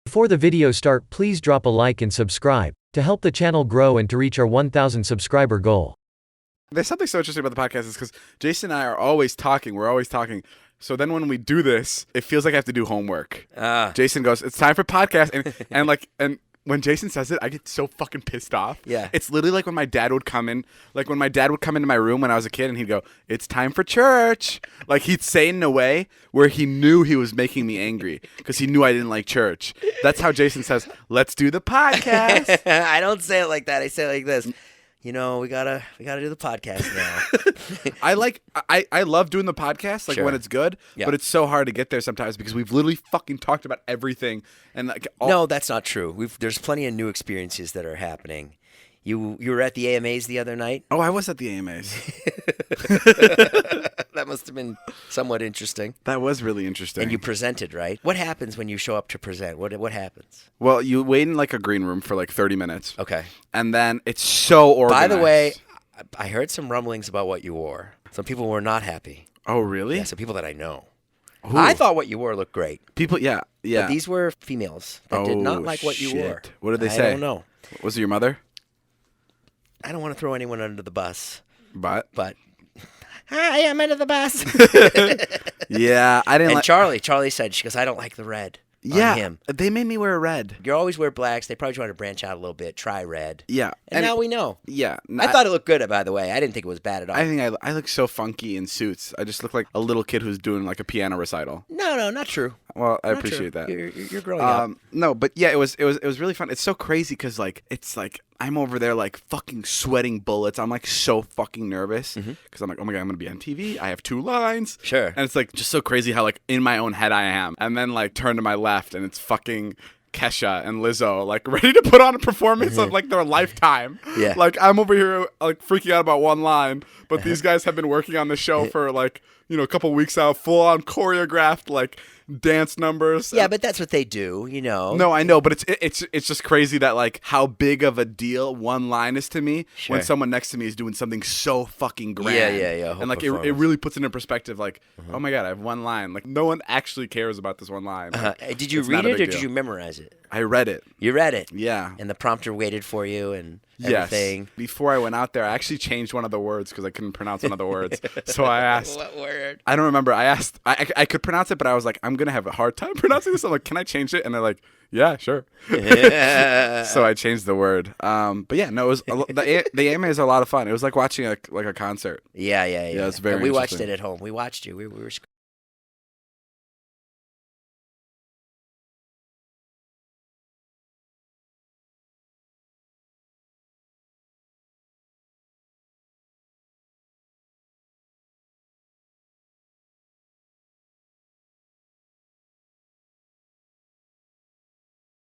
Before the video start, please drop a like and subscribe to help the channel grow and to reach our 1,000 subscriber goal. There's something so interesting about the podcast is because Jason and I are always talking. We're always talking. So then when we do this, it feels like I have to do homework. Jason goes, "It's time for podcast," and when Jason says it, I get so fucking pissed off. Yeah. It's literally like when my dad would come in, into my room when I was a kid and he'd go, "It's time for church." Like he'd say it in a way where he knew he was making me angry because he knew I didn't like church. That's how Jason says, "Let's do the podcast." I don't say it like that. I say it like this. You know, we gotta do the podcast now. I love doing the podcast Sure. when it's good, Yeah. but it's so hard to get there sometimes because we've literally fucking talked about everything and No, that's not true. There's plenty of new experiences that are happening. You were at the AMAs the other night. Oh, I was at the AMAs. That must have been somewhat interesting. That was really interesting. And you presented, right? What happens when you show up to present? What happens? Well, you wait in like a green room for like 30 minutes. Okay. And then it's so organized. By the way, I heard some rumblings about what you wore. Some people were not happy. Oh, really? Yeah, some people that I know. Who? I thought what you wore looked great. People, yeah. But these were females that did not like what you wore. What did they say? I don't know. Was it your mother? I don't want to throw anyone under the bus. But Hi, I'm under the bus. yeah, I didn't And like. Charlie said, she goes, I don't like the red on him. They made me wear red. You always wear blacks. They probably trying to branch out a little bit. Try red. Yeah, And now we know. Yeah, I thought it looked good, by the way. I didn't think it was bad at all. I think I look so funky in suits. I just look like a little kid who's doing like a piano recital. No, not true. Well, I Not appreciate true. that. You're growing up. No, but yeah, it was really fun. It's so crazy because like it's like I'm over there like fucking sweating bullets. I'm like so fucking nervous because I'm like, oh my god, I'm gonna be on TV. I have 2 lines. Sure. And it's like just so crazy how like in my own head I am, and then like turn to my left and it's fucking Kesha and Lizzo like ready to put on a performance of like their lifetime. Yeah. Like I'm over here like freaking out about one line, but these guys have been working on the show for like a couple weeks out, full on choreographed like dance numbers. Yeah, but that's what they do, No, I know, but it's just crazy that like how big of a deal one line is to me when Sure. someone next to me is doing something so fucking grand. Yeah. And like it really puts it in perspective. Like, oh my god, I have one line. Like no one actually cares about this one line. Like, Did you it's read not a it big or deal. did you memorize it? I read it. You read it. Yeah. And the prompter waited for you and everything. Yes. Before I went out there, I actually changed one of the words because I couldn't pronounce one of the words. So I asked. What word? I don't remember. I asked. I could pronounce it, but I was like, I'm gonna have a hard time pronouncing this. I'm like, can I change it? And they're like, yeah, sure. So I changed the word. But yeah, no, it was the AMA is a lot of fun. It was like watching like a concert. Yeah. it's very And we watched interesting. it at home. We watched you. We were